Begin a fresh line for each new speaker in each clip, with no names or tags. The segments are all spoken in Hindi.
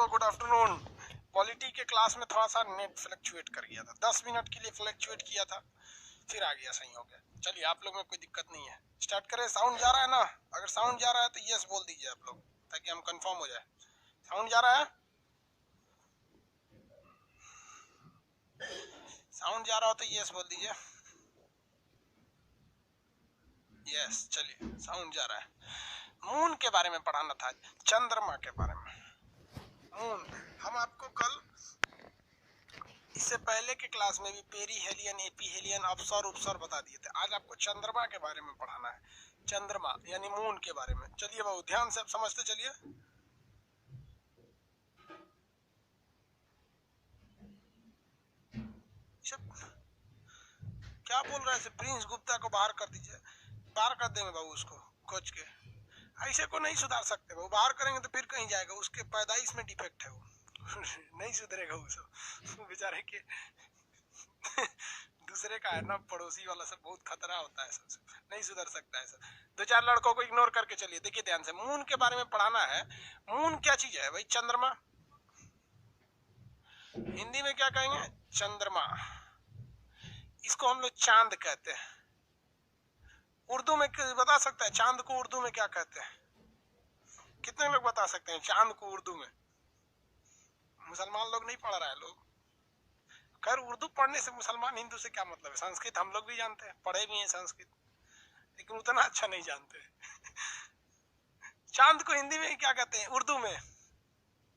लड़कों, गुड आफ्टरनून। पॉलिटी के क्लास में थोड़ा सा नेट फ्लक्चुएट कर गया था, 10 मिनट के लिए फ्लक्चुएट किया था, फिर आ गया, सही हो गया। चलिए, आप लोग में कोई दिक्कत नहीं है, स्टार्ट करें। साउंड जा रहा है ना? अगर साउंड जा रहा है तो यस बोल दीजिए आप लोग, ताकि हम कंफर्म हो जाए। साउंड जा रहा है? साउंड जा रहा हो तो यस बोल दीजिए। यस, चलिए, साउंड जा रहा है। मून के बारे में पढ़ाना था, चंद्रमा के बारे में। मून, हम आपको कल इससे पहले के क्लास में भी पेरीहेलियन, एपीहेलियन, अपसर उपसर बता दिए थे। आज आपको चंद्रमा के बारे में पढ़ाना है, चंद्रमा यानी मून के बारे में। चलिए बाबू, ध्यान से समझते चलिए। क्या बोल रहे हैं? प्रिंस गुप्ता को बाहर कर दीजिए। बाहर कर देंगे बाबू उसको, कोच के। ऐसे को नहीं सुधार सकते बाबू, बाहर करेंगे तो फिर कहीं जाएगा, उसके पैदाइश में डिफेक्ट है वो। नहीं सुधरेगा वो बेचारे के। दूसरे का है ना, पड़ोसी वाला सब बहुत खतरा होता है, सबसे नहीं सुधर सकता है सब। दो चार लड़कों को इग्नोर करके चलिए। देखिए ध्यान से, मून के बारे में पढ़ाना है। मून क्या चीज है भाई? चंद्रमा। हिंदी में क्या कहेंगे? चंद्रमा। इसको हम लोग चांद कहते हैं। उर्दू में बता सकता है चांद को उर्दू में क्या कहते हैं? कितने लोग बता सकते हैं चांद को उर्दू में? मुसलमान लोग नहीं पढ़ रहा है लोग। खैर, उर्दू पढ़ने से मुसलमान हिंदू से क्या मतलब है? संस्कृत हम लोग भी जानते हैं, पढ़े भी हैं संस्कृत, लेकिन उतना अच्छा नहीं जानते। चांद को हिंदी में क्या कहते हैं? उर्दू में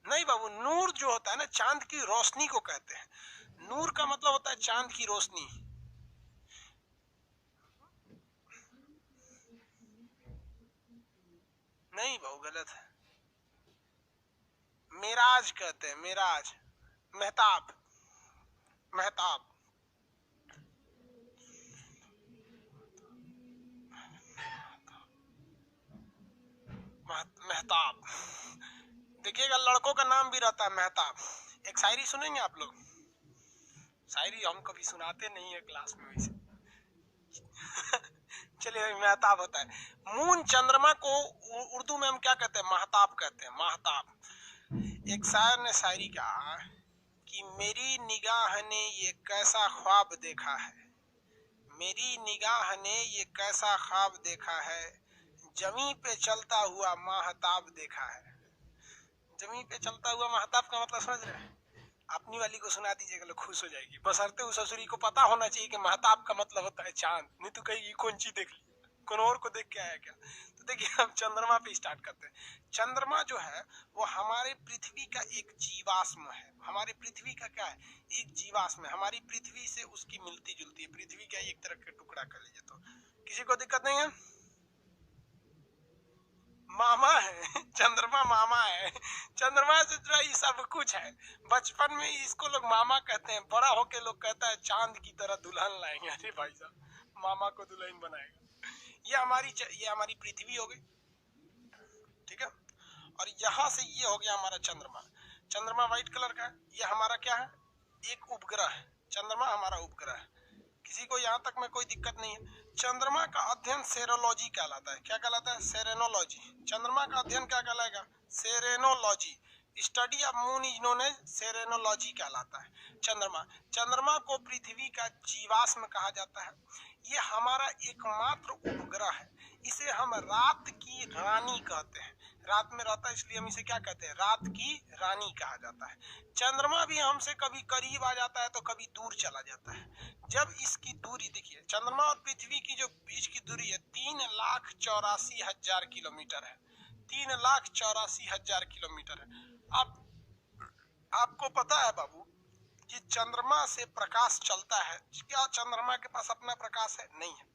नहीं बाबू, नूर जो होता है ना, चांद की रोशनी को कहते हैं। नूर का मतलब होता है चांद की रोशनी। नहीं बाबू, गलत है। मेराज कहते हैं, मेराज, मेहताब, मेहताब। मेहताब। देखिएगा, लड़कों का नाम भी रहता है मेहताब। एक शायरी सुनेंगे आप लोग? शायरी हम कभी सुनाते नहीं है क्लास में वैसे। चलिए, मेहताब होता है। मून, चंद्रमा को उर्दू में हम क्या कहते हैं? महताब कहते हैं, महताब। एक शायर ने शायरी कहा कि मेरी निगाह ने ये कैसा ख्वाब देखा है, मेरी निगाह ने ये कैसा ख्वाब देखा है, जमी पे चलता हुआ महताब देखा है। जमी पे चलता हुआ महताब का मतलब समझ रहे हैं? अपनी वाली को सुना दीजिएगा, लोग खुश हो जाएगी। बशर्ते उस ससुरी को पता होना चाहिए कि महताब का मतलब होता है चांद, नहीं तो कहेगी कौन चीज देख ली, कौन और को देख के आया क्या। तो देखिए, हम चंद्रमा पे स्टार्ट करते हैं। चंद्रमा जो है वो हमारे पृथ्वी का एक जीवाश्म है। हमारी पृथ्वी का क्या है? एक जीवाश्म है। हमारी पृथ्वी से उसकी मिलती जुलती है। पृथ्वी का एक तरह का टुकड़ा कर लीजिए तो किसी को दिक्कत नहीं है। मामा है, चंद्रमा मामा है। चंद्रमा से जुड़ा ये सब कुछ है। बचपन में इसको लोग मामा कहते हैं, बड़ा होके लोग कहता है चांद की तरह दुल्हन लाएंगे। अरे भाई साहब, मामा को दुल्हन बनाएगा। ये हमारी पृथ्वी हो गई, ठीक है। और यहाँ से ये हो गया हमारा चंद्रमा। चंद्रमा व्हाइट कलर का है। ये हमारा क्या है? एक उपग्रह है। चंद्रमा हमारा उपग्रह है। किसी को यहाँ तक में कोई दिक्कत नहीं है। चंद्रमा का अध्ययन सेरोलॉजी कहलाता है। क्या कहलाता है? सेरेनोलॉजी। चंद्रमा का अध्ययन क्या कहलाएगा? Selenology. Study of moon is known as selenology कहलाता है। चंद्रमा को पृथ्वी का जीवाश्म कहा जाता है। ये हमारा एकमात्र उपग्रह है। इसे हम रात की रानी कहते हैं। रात में रहता है इसलिए हम इसे क्या कहते हैं? रात की रानी कहा जाता है। चंद्रमा भी हमसे कभी करीब आ जाता है तो कभी दूर चला जाता है। जब इसकी दूरी देखिए, चंद्रमा और पृथ्वी की जो बीच की दूरी है 3,84,000 किलोमीटर है। 3,84,000 किलोमीटर है। अब आपको पता है बाबू कि चंद्रमा से प्रकाश चलता है? क्या चंद्रमा के पास अपना प्रकाश है? नहीं है।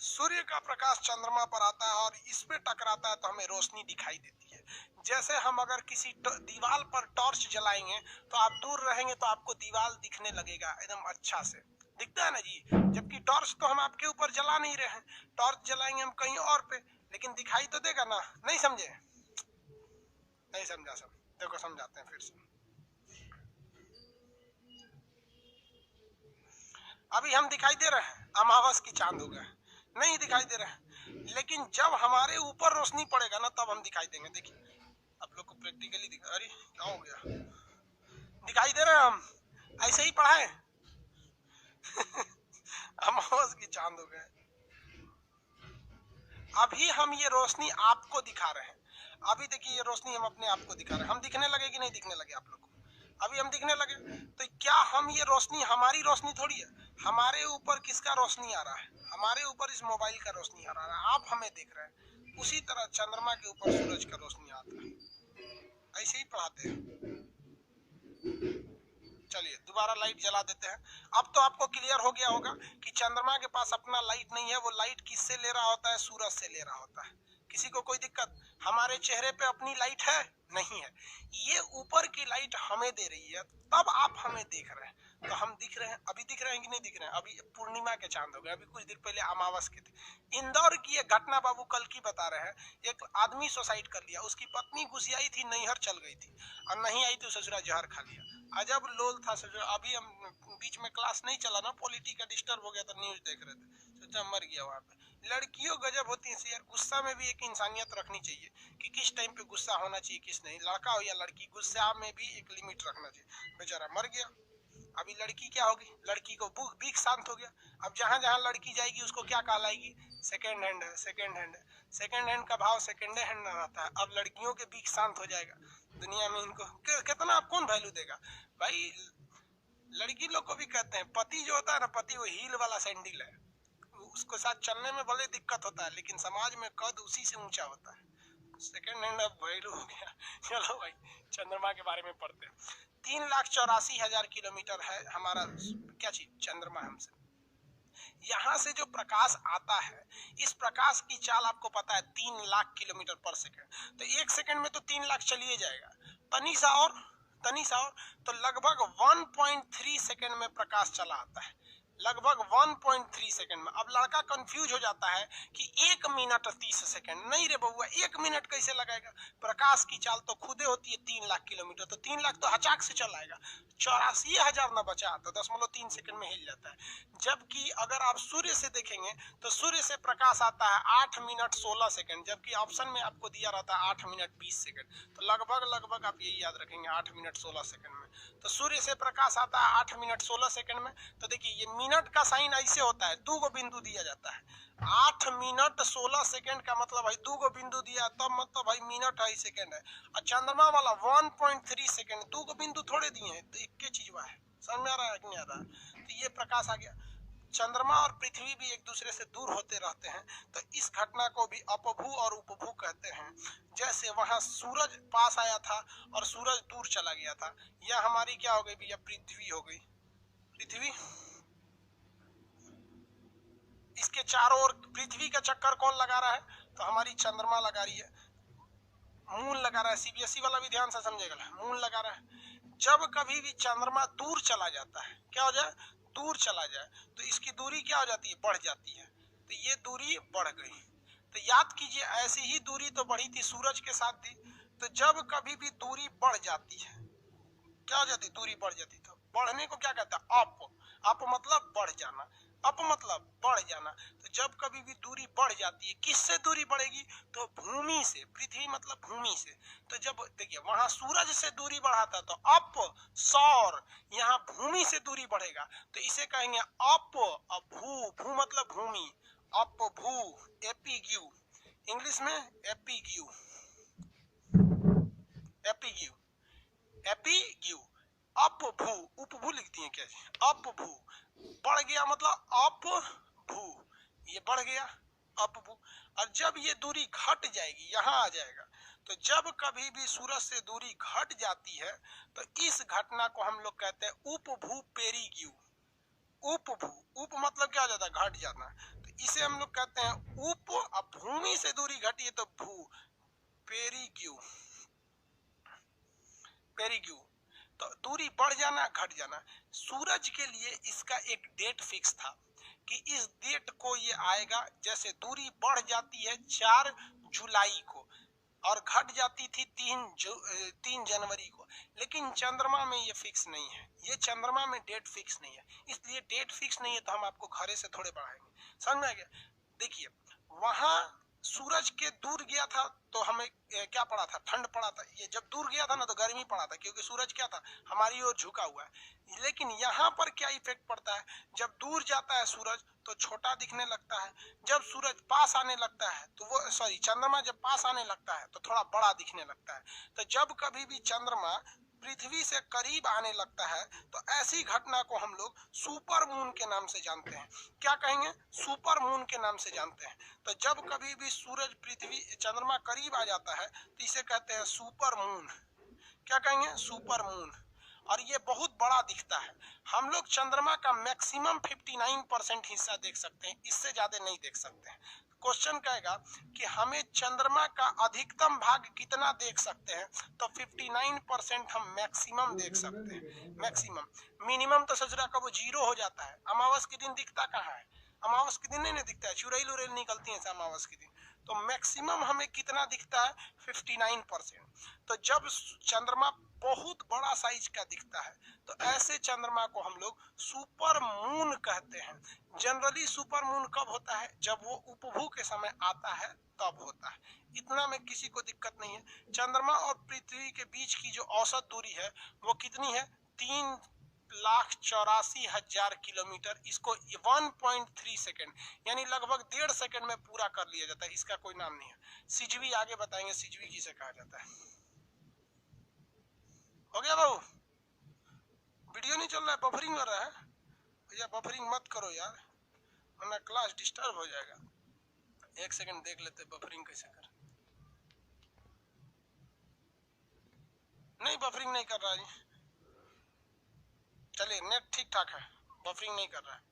सूर्य का प्रकाश चंद्रमा पर आता है और इस पे टकराता है तो हमें रोशनी दिखाई देती है। जैसे हम अगर किसी दीवार पर टॉर्च जलाएंगे तो आप दूर रहेंगे तो आपको दीवार दिखने लगेगा एकदम अच्छा से, दिखता है ना जी। जबकि टॉर्च तो हम आपके ऊपर जला नहीं रहे हैं, टॉर्च जलाएंगे हम कहीं और पे, लेकिन दिखाई तो देगा ना। नहीं समझे? नहीं समझा सब? देखो समझाते हैं फिर से। अभी हम दिखाई दे रहे हैं? अमावस की चांद हो गए, नहीं दिखाई दे रहे हैं। लेकिन जब हमारे ऊपर रोशनी पड़ेगा ना तब हम दिखाई देंगे। देखिए, आप लोग को प्रैक्टिकली दिखा, अरे क्या हो गया, दिखाई दे रहे हैं हम, ऐसे ही पढ़ाए अमावस की चांद हो गए। अभी हम ये रोशनी आपको दिखा रहे हैं, अभी देखिए ये रोशनी हम अपने आप को दिखा रहे हैं। हम दिखने लगे कि नहीं दिखने लगे आप लोग को? अभी हम दिखने लगे, तो क्या हम ये रोशनी हमारी रोशनी थोड़ी है, हमारे ऊपर किसका रोशनी आ रहा है, हमारे ऊपर इस मोबाइल का रोशनी आ रहा है, आप हमें देख रहे हैं। उसी तरह चंद्रमा के ऊपर सूरज का रोशनी आता है, ऐसे ही पढ़ाते हैं। चलिए दोबारा लाइट जला देते हैं। अब तो आपको क्लियर हो गया होगा कि चंद्रमा के पास अपना लाइट नहीं है, वो लाइट किससे ले रहा होता है, सूरज से ले रहा होता है। किसी को कोई दिक्कत? हमारे चेहरे पे अपनी लाइट है? नहीं है, ये ऊपर की लाइट हमें दे रही है, तब आप हमें देख रहे हैं। तो हम दिख रहे हैं, अभी दिख रहे हैं कि नहीं दिख रहे हैं? अभी पूर्णिमा के चांद हो गए, अभी कुछ देर पहले अमावस के थे। इंदौर की एक घटना बाबू कल की बता रहे हैं, एक आदमी सुसाइड कर लिया, उसकी पत्नी घुसियाई थी, नैहर चल गई थी और नहीं आई तो ससुरा जहर खा लिया। अजब लोल था ससुरा। अभी हम बीच में क्लास नहीं चला ना, पॉलिटी का डिस्टर्ब हो गया तो न्यूज देख रहे थे, सोचा मर गया वहां पे। लड़कियों गजब होती है यार, गुस्सा में भी एक इंसानियत रखनी चाहिए कि किस टाइम पे गुस्सा होना चाहिए किस नहीं, लड़का हो या लड़की, गुस्सा में भी एक लिमिट रखना चाहिए। बेचारा मर गया। अभी लड़की क्या होगी, लड़की को बीक शांत हो गया। अब जहां जहां लड़की जाएगी उसको क्या कहलाएगी, सेकेंड हैंड है, सेकेंड हैंड है। सेकेंड हैंड का भाव सेकेंड हैंड ना रहता है। अब लड़कियों के बीक शांत हो जाएगा दुनिया में, इनको कितना आप कौन वैल्यू देगा भाई। लड़की लोग को भी कहते हैं, पति जो होता है ना, पति वो हील वाला सैंडल है, उसको साथ चलने में भले दिक्कत होता है लेकिन समाज में कद उसी से ऊंचा होता है। सेकेंड हैंड अब वैल्यू हो गया। चलो भाई चंद्रमा के बारे में पढ़ते हैं। 3,84,000 किलोमीटर है हमारा क्या चीज, चंद्रमा हमसे। यहाँ से जो प्रकाश आता है, इस प्रकाश की चाल आपको पता है 3 लाख किलोमीटर पर सेकंड। तो 1 सेकंड में तो 3 लाख चलिए जाएगा, तनिसा और तो लगभग 1.3 सेकंड में प्रकाश चला आता है, लगभग 1.3 सेकंड में। अब लड़का कंफ्यूज हो जाता है कि 1 मिनट 30 सेकंड, नहीं रे बउआ 1 मिनट कैसे लगाएगा, प्रकाश की चाल तो खुदे होती है 3 लाख किलोमीटर, तो 3 लाख तो हचाक से चल आएगा। 84,000 ना बचा तो 0.3 सेकंड में हिल जाता है। जबकि अगर आप सूर्य से देखेंगे तो सूर्य से प्रकाश आता है 8 मिनट 16 सेकंड, जबकि ऑप्शन में आपको दिया रहता है 8 मिनट 20 सेकंड। तो लगभग आप यही याद रखेंगे 8 मिनट 16 सेकंड में। तो सूर्य से प्रकाश आता है 8 मिनट 16 सेकंड में। तो देखिए ये मिनट का साइन ऐसे होता है, 2 बिंदु दिया जाता है। 8 मिनट 16 सेकंड का मतलब भाई 2 बिंदु दिया, तब मतलब भाई मिनट है सेकंड है। और चंद्रमा वाला 1.3 सेकंड, 2 बिंदु थोड़े दिए हैं, तो एक चीज हुआ है। समझ में आ रहा है कि नहीं आ रहा है? तो ये प्रकाश आ गया। चंद्रमा और पृथ्वी भी एक दूसरे से दूर होते रहते हैं, तो इस घटना को भी अपभू और उपभू कहते हैं। जैसे वहां सूरज पास आया था और सूरज दूर चला गया था, यह हमारी क्या हो गई भैया, पृथ्वी हो गई। पृथ्वी, इसके चारों ओर पृथ्वी का चक्कर कौन लगा रहा है, तो हमारी चंद्रमा लगा रही है, मून लगा रहा है। सीबीएसई वाला भी ध्यान से समझेगा, मून लगा रहा है। जब कभी भी चंद्रमा दूर चला जाता है, क्या हो जाए, दूर चला जाए, तो इसकी दूरी क्या हो जाती है, बढ़ जाती है। तो ये दूरी बढ़ गई। तो याद कीजिए ऐसी ही दूरी तो बढ़ी थी सूरज के साथ थी। तो जब कभी भी दूरी बढ़ जाती है, क्या हो जाती, दूरी बढ़ जाती, तो बढ़ने को क्या कहता है, अप मतलब बढ़ जाना, अप मतलब बढ़ जाना। तो जब कभी भी दूरी बढ़ जाती है, किससे दूरी बढ़ेगी, तो भूमि से, पृथ्वी मतलब भूमि से। तो जब देखिए वहां सूरज से दूरी बढ़ाता तो अप सौर, यहाँ भूमि से दूरी बढ़ेगा तो इसे कहेंगे अप भू, भू मतलब भूमि, अप भू, एपीग्यू, इंग्लिश में एपीग्यू, एपीग्यू, एपीग्यू, अपभू, उपभू लिख दिए क्या, अपभू, बढ़ गया मतलब अपभू, ये बढ़ गया अपभू। और जब ये दूरी घट जाएगी, यहाँ आ जाएगा। तो जब कभी भी सूरज से दूरी घट जाती है तो इस घटना को हम लोग कहते हैं उपभू पेरीग्यू। उपभू, उप मतलब क्या हो जाता है, घट जाना। तो इसे हम लोग कहते हैं उप, अब भूमि से दूरी घटी है तो भू, पेरीग्यू, पेरीग्यू। तो दूरी बढ़ जाना घट जाना। सूरज के लिए इसका एक डेट फिक्स था कि इस डेट को ये आएगा, जैसे दूरी बढ़ जाती है 4 जुलाई को और घट जाती थी 3 जनवरी को। लेकिन चंद्रमा में ये फिक्स नहीं है, ये चंद्रमा में डेट फिक्स नहीं है। इसलिए डेट फिक्स नहीं है तो हम आपको घरे से थोड़े बढ़ाएंगे, समझ में आ गया। देखिए वहां सूरज के दूर गया था तो हमें क्या पड़ा था, ठंड पड़ा था। ये जब दूर गया था ना तो गर्मी पड़ा था, क्योंकि सूरज क्या था, हमारी ओर झुका हुआ है। लेकिन यहाँ पर क्या इफेक्ट पड़ता है, जब दूर जाता है सूरज तो छोटा दिखने लगता है, जब सूरज पास आने लगता है तो वो चंद्रमा जब पास आने लगता है तो थोड़ा बड़ा दिखने लगता है। तो जब कभी भी चंद्रमा पृथ्वी से करीब आने लगता है तो ऐसी घटना को हम लोग सुपर मून के नाम से जानते हैं। क्या कहेंगे, सुपर मून के नाम से जानते हैं। तो जब कभी भी सूरज पृथ्वी चंद्रमा करीब आ जाता है तो इसे कहते हैं सुपर मून। क्या कहेंगे, सुपर मून। और ये बहुत बड़ा दिखता है। हम लोग चंद्रमा का मैक्सिमम 59% हिस्सा देख सकते हैं, इससे ज्यादा नहीं देख सकते हैं। क्वेश्चन कहेगा कि हमें चंद्रमा का अधिकतम भाग कितना देख सकते हैं, तो 59% हम मैक्सिमम देख सकते हैं, मैक्सिमम। मिनिमम तो सचरा कब 0 हो जाता है। अमावस के दिन दिखता कहाँ है, अमावस के दिन नहीं दिखता है, चुड़ैल उड़ैल निकलती है अमावस के दिन। तो मैक्सिमम हमें कितना दिखता है, 59%। तो जब चंद्रमा बहुत बड़ा साइज का दिखता है तो ऐसे चंद्रमा को हम लोग सुपर मून कहते हैं। जनरली सुपर मून कब होता है, जब वो उपभू के समय आता है तब होता है। इतना में किसी को दिक्कत नहीं है। चंद्रमा और पृथ्वी के बीच की जो औसत दूरी है वो कितनी है, 3,84,000 किलोमीटर। इसको 1.3 सेकेंड यानी लगभग 1.5 सेकेंड में पूरा कर लिया जाता है। इसका कोई नाम नहीं है। सिजवी आगे बताएंगे, सिजवी किसे कहा जाता है। हो गया बाबू, वीडियो नहीं चल रहा है, बफरिंग कर रहा है भैया। बफरिंग मत करो यार, वरना क्लास डिस्टर्ब हो जाएगा। 1 सेकंड देख लेते बफरिंग कैसे कर। नहीं बफरिंग नहीं कर रहा जी, चलिए नेट ठीक ठाक है, बफरिंग नहीं कर रहा है।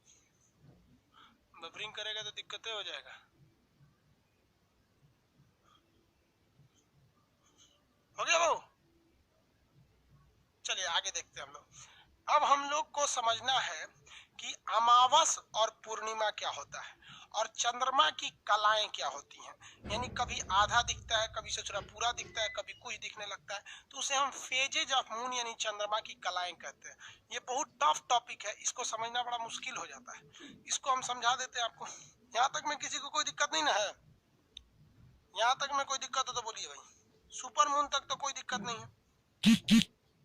बफरिंग करेगा तो दिक्कतें हो जाएगा। हो गया बाबू, चलिए आगे देखते हैं हम लोग। अब हम लोग को समझना है कि अमावस और पूर्णिमा क्या होता है और चंद्रमा की कलाएं क्या होती हैं। यानी कभी आधा दिखता है, कभी सचरा पूरा दिखता है, कभी कुछ दिखने लगता है, तो उसे हम फेजेज ऑफ मून यानी चंद्रमा की कलाएं कहते हैं। ये बहुत टफ टॉपिक है, इसको समझना बड़ा मुश्किल हो जाता है। इसको हम समझा देते हैं आपको। यहाँ तक में किसी को कोई दिक्कत नहीं ना है, यहाँ तक में कोई दिक्कत हो तो बोलिए भाई। सुपर मून तक तो कोई दिक्कत नहीं है,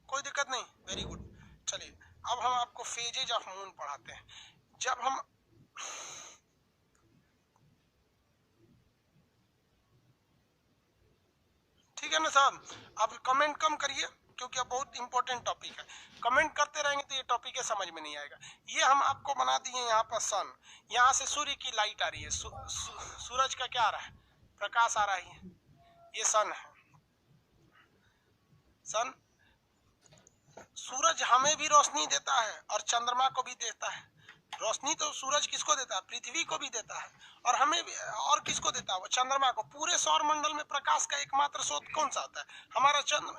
कोई दिक्कत नहीं, वेरी गुड। चलिए अब हम आपको फेजेज ऑफ मून पढ़ाते हैं। जब हम ठीक है ना साहब, अब कमेंट कम करिए क्योंकि अब बहुत इंपॉर्टेंट टॉपिक है। कमेंट करते रहेंगे तो ये टॉपिक समझ में नहीं आएगा। ये हम आपको बना दिए यहाँ पर सन, यहाँ से सूर्य की लाइट आ रही है, सूरज का क्या आ रहा है, प्रकाश आ रहा है, ये सन है। सन, सूरज हमें भी रोशनी देता है और चंद्रमा को भी देता है। रोशनी तो सूरज किसको देता है, पृथ्वी को भी देता है, और हमें भी, और किसको देता है, चंद्रमा को। पूरे सौर मंडल में प्रकाश का एकमात्र स्रोत कौन सा होता है,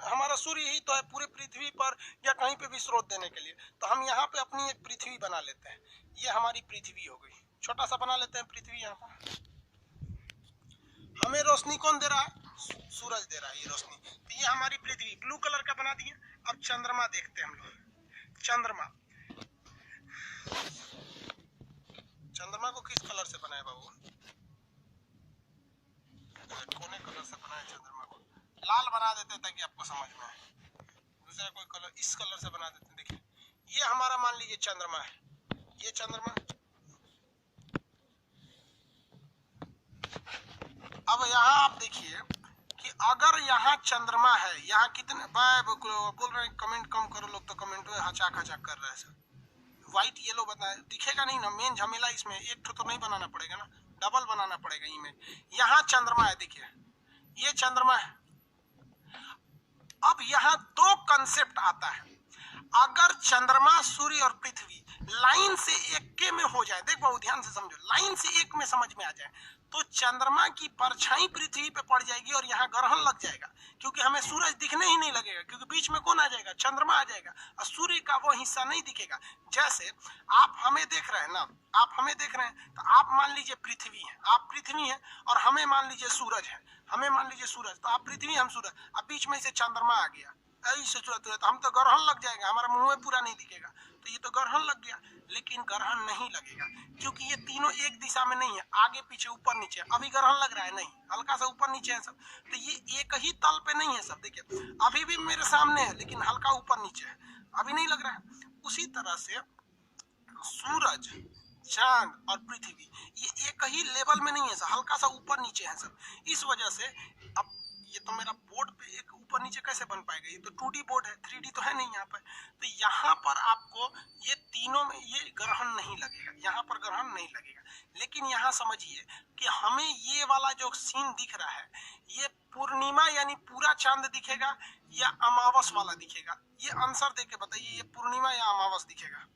हमारा सूर्य ही तो है पूरे पृथ्वी पर या कहीं पे भी स्रोत देने के लिए। तो हम यहाँ पे अपनी एक पृथ्वी बना लेते हैं। ये हमारी पृथ्वी हो गई, छोटा सा बना लेते हैं पृथ्वी। यहाँ पर हमें रोशनी कौन दे रहा है, सूरज दे रहा है ये रोशनी। तो ये हमारी पृथ्वी ब्लू कलर का बना दिए। अब चंद्रमा देखते हैं हम लोग। चंद्रमा को किस कलर से बनाए बाबू, कोने कलर से बनाए चंद्रमा को। लाल बना देते हैं ताकि आपको समझ में आए। दूसरा कोई कलर, इस कलर से बना देते हैं। देखिए ये हमारा मान लीजिए चंद्रमा है, ये चंद्रमा। अब यहाँ आप देखिए कि अगर यहाँ चंद्रमा है, यहाँ कितने बोल रहे हैं कमेंट कम करो लोग, तो कमेंट में हचाक हचाक कर रहे हैं सर। व्हाइट येलो बताए दिखेगा नहीं ना, मेन झमेला इसमें एक तो नहीं बनाना पड़ेगा ना, डबल बनाना पड़ेगा इमेज। यहाँ चंद्रमा है, देखिए ये चंद्रमा है। अब यहाँ दो कंसेप्ट आता है। अगर चंद्रमा, सूर्य और पृथ्वी लाइन से एक के में हो जाए, देख बहुत ध्यान से समझो, लाइन से एक में समझ में आ जाए, तो चंद्रमा की परछाई पृथ्वी पे पड़ जाएगी और यहाँ ग्रहण लग जाएगा, क्योंकि हमें सूरज दिखने ही नहीं लगेगा, क्योंकि बीच में कौन आ जाएगा, चंद्रमा आ जाएगा, और सूर्य का वो हिस्सा नहीं दिखेगा। जैसे आप हमें देख रहे हैं ना, आप हमें देख रहे हैं, तो आप मान लीजिए पृथ्वी है, आप पृथ्वी है, और हमें मान लीजिए सूरज है, हमें मान लीजिए सूरज, तो आप पृथ्वी हम सूरज, अब बीच में से चंद्रमा आ गया, ऐसे तुरंत हम तो ग्रहण लग जाएगा, हमारा मुंह पूरा नहीं दिखेगा। तो तो ये तो ग्रहण लग गया, लेकिन ग्रहण नहीं लगेगा क्योंकि ये तीनों एक दिशा में नहीं है, आगे पीछे ऊपर नीचे। अभी ग्रहण लग रहा है नहीं, हल्का सा ऊपर नीचे है सब, तो ये एक ही तल पे नहीं है सब। देखिए अभी भी मेरे सामने है लेकिन हल्का ऊपर नीचे है, अभी नहीं लग रहा है। उसी तरह से सूरज, चांद और पृथ्वी ये एक ही लेवल में नहीं है, हल्का सा ऊपर नीचे है सब। इस वजह से अब ये तो मेरा बोर्ड पे एक ऊपर नीचे कैसे बन पाएगा, ये तो 2D बोर्ड है, 3D तो है नहीं यहाँ पर। तो यहाँ पर आपको ये तीनों में ये ग्रहण नहीं लगेगा, यहाँ पर ग्रहण नहीं लगेगा। लेकिन यहाँ समझिए कि हमें ये वाला जो सीन दिख रहा है, ये पूर्णिमा यानी पूरा चांद दिखेगा या अमावस वाला दिखेगा, ये आंसर देके बताइए, ये पूर्णिमा या अमावस दिखेगा।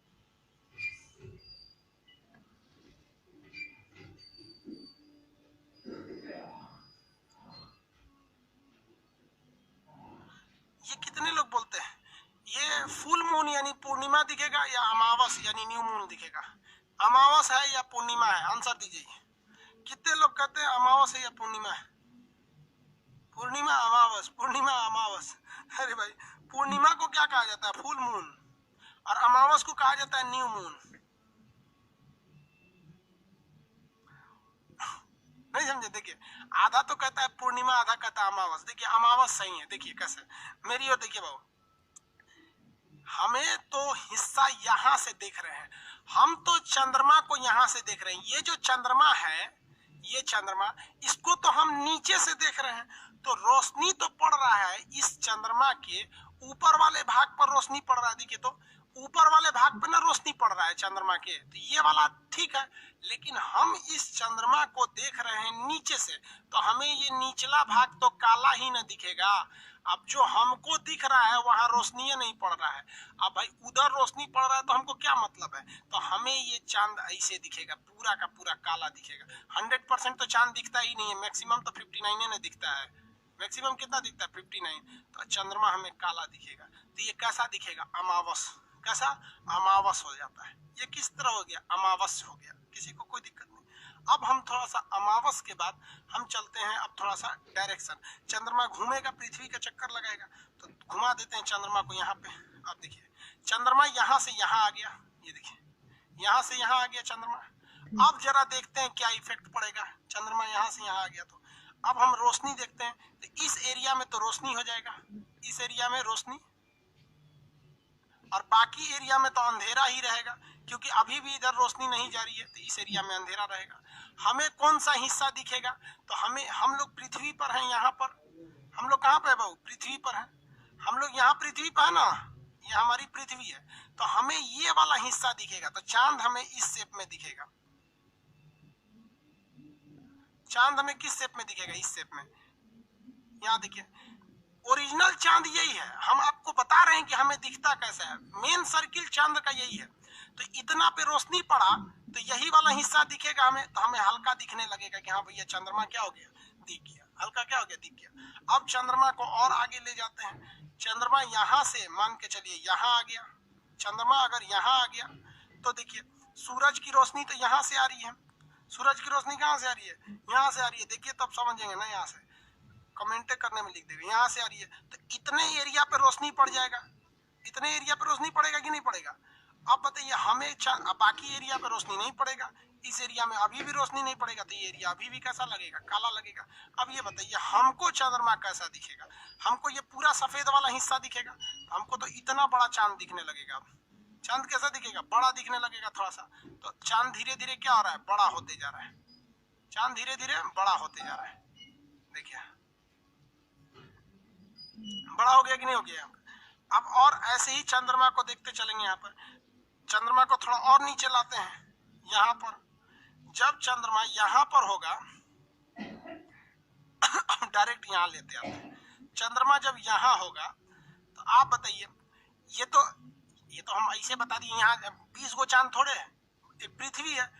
ये कितने लोग बोलते हैं ये फुल मून यानी पूर्णिमा दिखेगा या अमावस यानी न्यू मून दिखेगा? अमावस है या पूर्णिमा है, आंसर दीजिए। कितने लोग कहते हैं अमावस है या पूर्णिमा है? पूर्णिमा अमावस, पूर्णिमा अमावस। अरे भाई पूर्णिमा को क्या कहा जाता है? Full moon. और अमावस को कहा जाता है न्यू मून। नहीं समझे? देखिए आधा तो कहता है पूर्णिमा, आधा कहता है अमावस। देखिए अमावस सही है, देखिए कैसे, मेरी ओर देखिए बाबू, हमें तो हिस्सा यहाँ से देख रहे हैं, हम तो चंद्रमा को यहाँ से देख रहे हैं। ये जो चंद्रमा है, ये चंद्रमा, इसको तो हम नीचे से देख रहे हैं, तो रोशनी तो पड़ रहा है इस चंद्रमा के ऊपर वाले भाग पर रोशनी पड़ रहा है। देखिए तो ऊपर वाले भाग पे ना रोशनी पड़ रहा है चंद्रमा के, तो ये वाला ठीक है। लेकिन हम इस चंद्रमा को देख रहे हैं नीचे से, तो हमें ये निचला भाग तो काला ही ना दिखेगा। अब जो हमको दिख रहा है वहां रोशनी नहीं पड़ रहा है, अब भाई उधर रोशनी पड़ रहा है तो हमको क्या मतलब है? तो हमें ये चांद ऐसे दिखेगा, पूरा का पूरा काला दिखेगा। 100% तो चांद दिखता ही नहीं है, मैक्सिमम तो 59 ना दिखता है। मैक्सिमम कितना दिखता है? 59। तो चंद्रमा हमें काला दिखेगा। तो ये कैसा दिखेगा? अमावस। कैसा? अमावस हो जाता है। ये किस तरह हो गया? अमावस हो गया। किसी को कोई दिक्कत नहीं। अब हम थोड़ा सा अमावस के बाद हम चलते हैं अब थोड़ा सा डायरेक्शन। चंद्रमा घूमेगा, पृथ्वी का चक्कर लगाएगा, तो घुमा देते हैं चंद्रमा को यहाँ पे। अब देखिए चंद्रमा यहाँ से यहाँ आ गया, ये देखिए यहाँ से यहाँ आ गया चंद्रमा। अब जरा देखते हैं क्या इफेक्ट पड़ेगा। चंद्रमा यहाँ से यहाँ आ गया, तो अब हम रोशनी देखते हैं। तो इस एरिया में तो रोशनी हो जाएगा, इस एरिया में रोशनी, और बाकी एरिया में तो अंधेरा ही रहेगा, क्योंकि अभी भी इधर रोशनी नहीं जा रही है, तो इस एरिया में अंधेरा रहेगा। हमें कौन सा हिस्सा दिखेगा? तो हमें, हम लोग पृथ्वी पर हैं, यहाँ पर हम लोग कहाँ पे बाबू? पृथ्वी पर हैं हम लोग, यहाँ पृथ्वी पर है ना, ये हमारी पृथ्वी है। तो हमें ये वाला हिस्सा दिखेगा। तो चांद हमें इस शेप में दिखेगा। चांद हमें किस शेप में दिखेगा? इस शेप में। यहाँ देखिए ओरिजिनल चांद यही है, हम आपको बता रहे हैं कि हमें दिखता कैसा है। मेन सर्किल चांद का यही है। तो इतना पे रोशनी पड़ा तो यही वाला हिस्सा दिखेगा हमें, तो हमें हल्का दिखने लगेगा कि हाँ भैया चंद्रमा क्या हो गया? दिख गया। हल्का क्या हो गया? दिख गया। अब चंद्रमा को और आगे ले जाते हैं। चंद्रमा यहाँ से मान के चलिए यहाँ आ गया। चंद्रमा अगर यहाँ आ गया तो देखिए सूरज की रोशनी तो यहाँ से आ रही है। सूरज की रोशनी कहाँ से आ रही है? यहाँ से आ रही है। देखिए तब समझेंगे ना, यहाँ से कमेंट करने में लिख देगा, यहाँ से आ रही है। तो इतने एरिया पे रोशनी पड़ जाएगा, इतने एरिया पे रोशनी पड़ेगा कि नहीं पड़ेगा? अब बताइए हमें बाकी एरिया पे रोशनी नहीं पड़ेगा, इस एरिया में अभी भी रोशनी नहीं पड़ेगा, तो ये एरिया अभी भी कैसा लगेगा? काला लगेगा। अब ये बताइए हमको चंद्रमा कैसा दिखेगा? हमको ये पूरा सफेद वाला हिस्सा दिखेगा, हमको तो इतना बड़ा चांद दिखने लगेगा। अब चांद कैसा दिखेगा? बड़ा दिखने लगेगा थोड़ा सा। तो चांद धीरे धीरे क्या हो रहा है? बड़ा होते जा रहा है। चांद धीरे धीरे बड़ा होते जा रहा है। देखिए बड़ा हो गया कि नहीं हो गया? अब और ऐसे ही चंद्रमा को देखते चलेंगे। यहाँ पर चंद्रमा को थोड़ा और नीचे लाते हैं। यहाँ पर जब चंद्रमा यहाँ पर होगा डायरेक्ट यहाँ लेते आते हैं। चंद्रमा जब यहाँ होगा तो आप बताइए, ये तो हम ऐसे बता दिए, यहाँ 20 गो चांद थोड़े है, एक पृथ्वी है।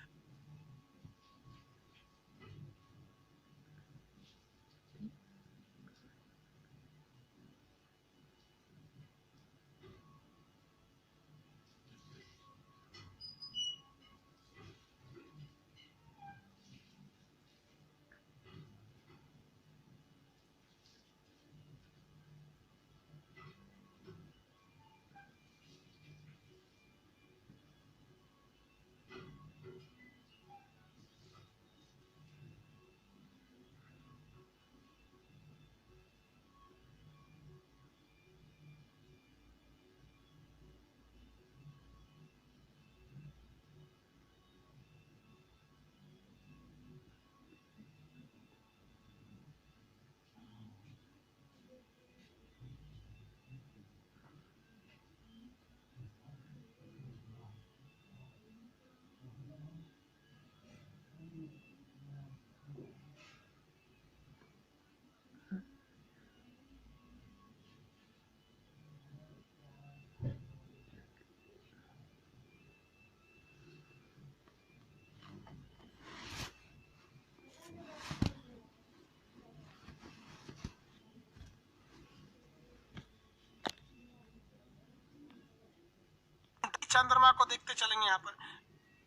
चंद्रमा को देखते चलेंगे यहाँ पर।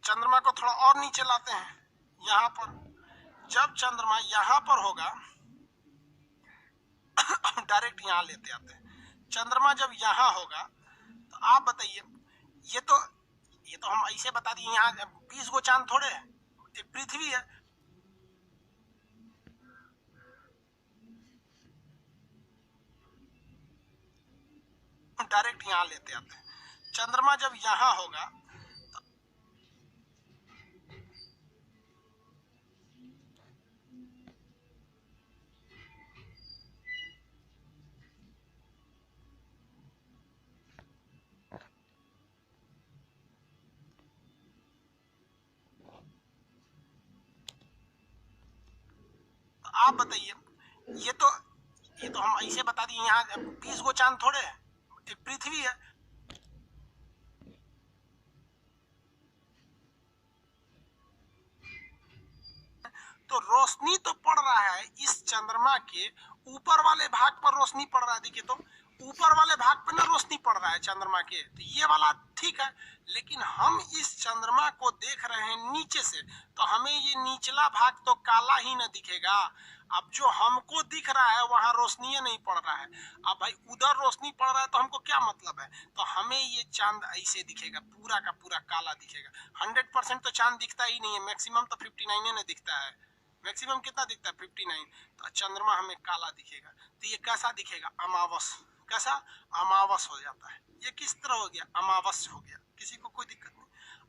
चंद्रमा को थोड़ा और नीचे लाते हैं यहाँ पर। जब चंद्रमा यहाँ पर होगा डायरेक्ट यहाँ लेते आते हैं। चंद्रमा जब यहाँ होगा तो आप बताइए, ये तो हम ऐसे बता दिए, यहाँ 20 गो चांद थोड़े है, एक पृथ्वी है। डायरेक्ट यहाँ लेते आते हैं। चंद्रमा जब यहाँ होगा तो आप बताइए, ये तो हम ऐसे बता दिए, यहाँ 20 गो चांद थोड़े है, एक पृथ्वी है। तो रोशनी तो पड़ रहा है इस चंद्रमा के ऊपर वाले भाग पर, रोशनी पड़ रहा है। देखिए तो ऊपर वाले भाग पे ना रोशनी पड़ रहा है चंद्रमा के, तो ये वाला ठीक है। लेकिन हम इस चंद्रमा को देख रहे हैं नीचे से, तो हमें ये निचला भाग तो काला ही न दिखेगा। अब जो हमको दिख रहा है वहां रोशनी नहीं पड़ रहा है। अब भाई उधर रोशनी पड़ रहा है तो हमको क्या मतलब है? तो हमें ये चांद ऐसे दिखेगा, पूरा का पूरा काला दिखेगा। 100% तो चांद दिखता ही नहीं है, मैक्सिमम तो 59 न दिखता है। मैक्सिमम कितना दिखता है? 59। तो चंद्रमा हमें काला दिखेगा। तो ये कैसा दिखेगा? अमावस। कैसा? अमावस हो जाता है। ये किस तरह हो गया? अमावस हो गया। किसी को कोई दिक्कत नहीं।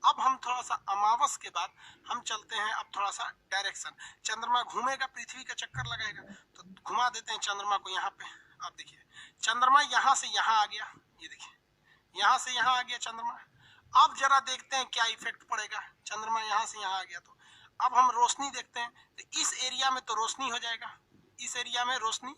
अब हम थोड़ा सा अमावस के बाद हम चलते हैं अब थोड़ा सा डायरेक्शन। चंद्रमा घूमेगा, पृथ्वी का चक्कर लगाएगा, तो घुमा देते हैं चंद्रमा को यहाँ पे। अब देखिए चंद्रमा यहाँ से यहाँ आ गया, ये देखिए यहाँ से यहाँ आ गया चंद्रमा। अब जरा देखते हैं क्या इफेक्ट पड़ेगा। चंद्रमा यहाँ से यहाँ आ गया, तो अब हम रोशनी देखते हैं। तो इस एरिया में तो रोशनी हो जाएगा, इस एरिया में रोशनी,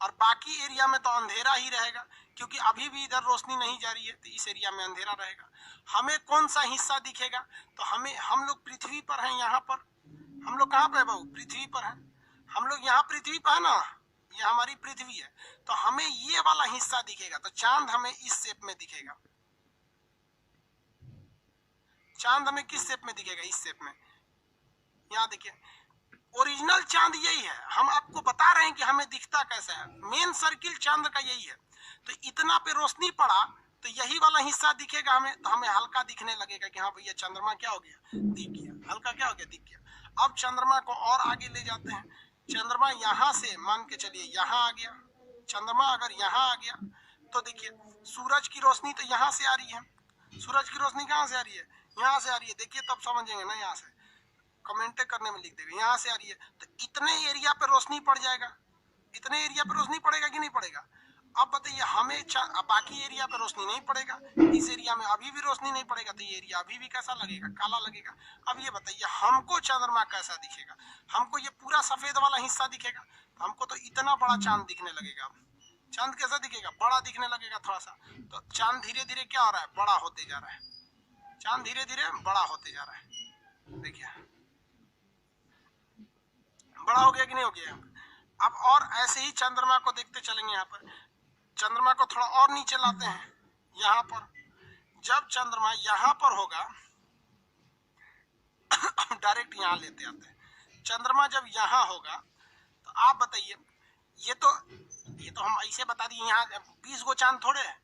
और बाकी एरिया में तो अंधेरा ही रहेगा, क्योंकि अभी भी इधर रोशनी नहीं जा रही है, तो इस एरिया में अंधेरा रहेगा। हमें कौन सा हिस्सा दिखेगा? तो हम लोग पृथ्वी पर हैं, यहाँ पर हम लोग कहाँ पे बाबू? पृथ्वी पर हैं हम लोग, यहाँ पृथ्वी पर है ना, ये हमारी पृथ्वी है। तो हमें ये वाला हिस्सा दिखेगा। तो चांद हमें इस शेप में दिखेगा। चांद हमें किस शेप में दिखेगा? इस शेप में। यहाँ देखिए ओरिजिनल चांद यही है। हम आपको बता रहे हैं कि हमें दिखता कैसा है। मेन सर्किल चांद का यही है। तो इतना पे रोशनी पड़ा तो यही वाला हिस्सा दिखेगा हमें। तो हमें हल्का दिखने लगेगा कि हाँ भैया चंद्रमा क्या हो गया? दिख गया। हल्का क्या हो गया? दिख गया। अब चंद्रमा को और आगे ले जाते हैं। चंद्रमा यहाँ से मान के चलिए यहाँ आ गया। चंद्रमा अगर यहाँ आ गया तो देखिए सूरज की रोशनी तो यहाँ से आ रही है। सूरज की रोशनी कहाँ से आ रही है? यहाँ से आ रही है। देखिए तब समझेंगे ना, यहाँ से कमेंट करने में लिख देगा, यहाँ से आ रही है। तो इतने एरिया पे रोशनी पड़ जाएगा। इतने एरिया पे रोशनी पड़ेगा कि नहीं पड़ेगा? अब बताइए हमें बाकी एरिया पे रोशनी नहीं पड़ेगा, इस एरिया में अभी भी रोशनी नहीं पड़ेगा, तो ये एरिया अभी भी कैसा लगेगा? काला लगेगा। अब ये बताइए हमको चंद्रमा कैसा दिखेगा? हमको ये पूरा सफेद वाला हिस्सा दिखेगा। हमको तो इतना बड़ा चांद दिखने लगेगा। चांद कैसा दिखेगा? बड़ा दिखने लगेगा थोड़ा सा। तो चांद धीरे धीरे क्या हो रहा है? बड़ा होते जा रहा है। चांद धीरे धीरे बड़ा होते जा रहा है। देखिए बड़ा हो गया कि नहीं हो गया? अब और ऐसे ही चंद्रमा को देखते चलेंगे। यहाँ पर चंद्रमा को थोड़ा और नीचे लाते हैं यहाँ पर। जब चंद्रमा यहाँ पर होगा डायरेक्ट यहाँ लेते आते हैं। चंद्रमा जब यहाँ होगा तो आप बताइए, ये तो हम ऐसे बता दिए, यहाँ 20 गो चांद थोड़े है,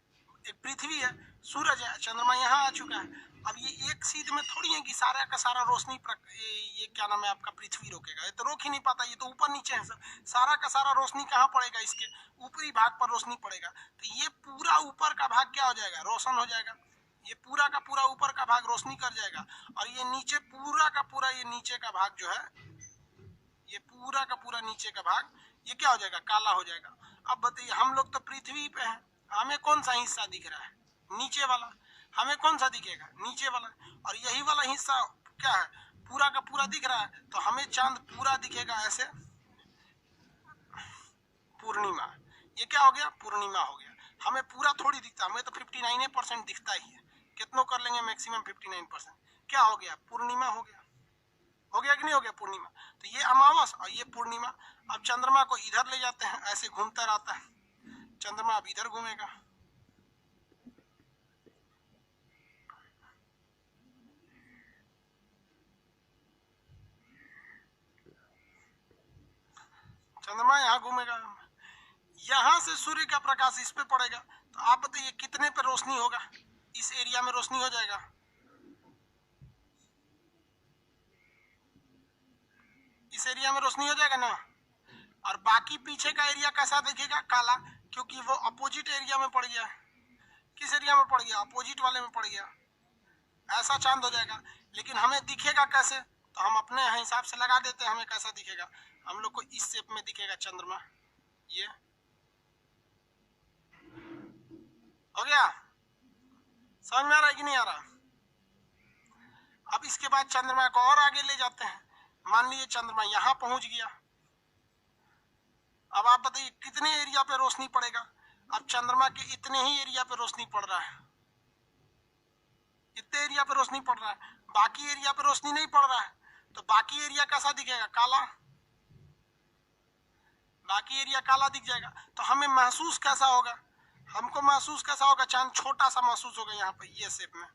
एक पृथ्वी है, सूरज है, चंद्रमा यहाँ आ चुका है। अब ये एक सीध में थोड़ी है कि सारा का सारा रोशनी ये क्या नाम है आपका, पृथ्वी रोकेगा। ये तो रोक ही नहीं पाता, ये तो ऊपर नीचे है सर। सारा का सारा रोशनी कहाँ पड़ेगा? इसके ऊपरी भाग पर रोशनी पड़ेगा। तो ये पूरा ऊपर का भाग क्या हो जाएगा? रोशन हो जाएगा। ये पूरा का पूरा ऊपर का भाग रोशनी कर जाएगा, और ये नीचे पूरा का पूरा, ये नीचे का भाग जो है, ये पूरा का पूरा नीचे का भाग ये क्या हो जाएगा? काला हो जाएगा। अब बताइए हम लोग तो पृथ्वी पे हैं, हमें कौन सा हिस्सा दिख रहा है? नीचे वाला। हमें कौन सा दिखेगा? नीचे वाला। और यही वाला हिस्सा क्या है? पूरा का पूरा दिख रहा है। तो हमें चांद पूरा दिखेगा ऐसे, पूर्णिमा। ये क्या हो गया? पूर्णिमा हो गया। हमें पूरा थोड़ी दिखता, हमें तो 59% दिखता ही है। कितनों कर लेंगे? मैक्सिमम 59%। क्या हो गया? पूर्णिमा हो गया। हो गया कि नहीं हो गया? पूर्णिमा। तो ये अमावस और ये पूर्णिमा। अब चंद्रमा को इधर ले जाते हैं, ऐसे घूमता रहता है चंद्रमा। अब इधर घूमेगा, चंद्रमा यहाँ घूमेगा, यहाँ से सूर्य का प्रकाश इस पे पड़ेगा, तो आप बताइए कितने पे रोशनी होगा, इस एरिया में रोशनी हो जाएगा। इस एरिया में रोशनी हो जाएगा ना, और बाकी पीछे का एरिया कैसा दिखेगा, काला, क्योंकि वो अपोजिट एरिया में पड़ गया। किस एरिया में पड़ गया, अपोजिट वाले में पड़ गया, ऐसा चांद हो जाएगा। लेकिन हमें दिखेगा कैसे, तो हम अपने हिसाब से लगा देते हैं हमें कैसा दिखेगा। हम लोग को इस शेप में दिखेगा चंद्रमा, ये हो गया। समझ में आ रहा है कि नहीं आ रहा। अब इसके बाद चंद्रमा को और आगे ले जाते हैं। मान लीजिए चंद्रमा यहां पहुंच गया, अब आप बताइए कितने एरिया पे रोशनी पड़ेगा। अब चंद्रमा के इतने ही एरिया पे रोशनी पड़ रहा है, इतने एरिया पे रोशनी पड़ रहा है, बाकी एरिया पे रोशनी नहीं पड़ रहा है, तो बाकी एरिया कैसा दिखेगा, काला, बाकी एरिया काला दिख जाएगा। तो हमें महसूस कैसा होगा, हमको महसूस कैसा होगा, चांद छोटा सा महसूस होगा यहाँ पे, ये शेप में,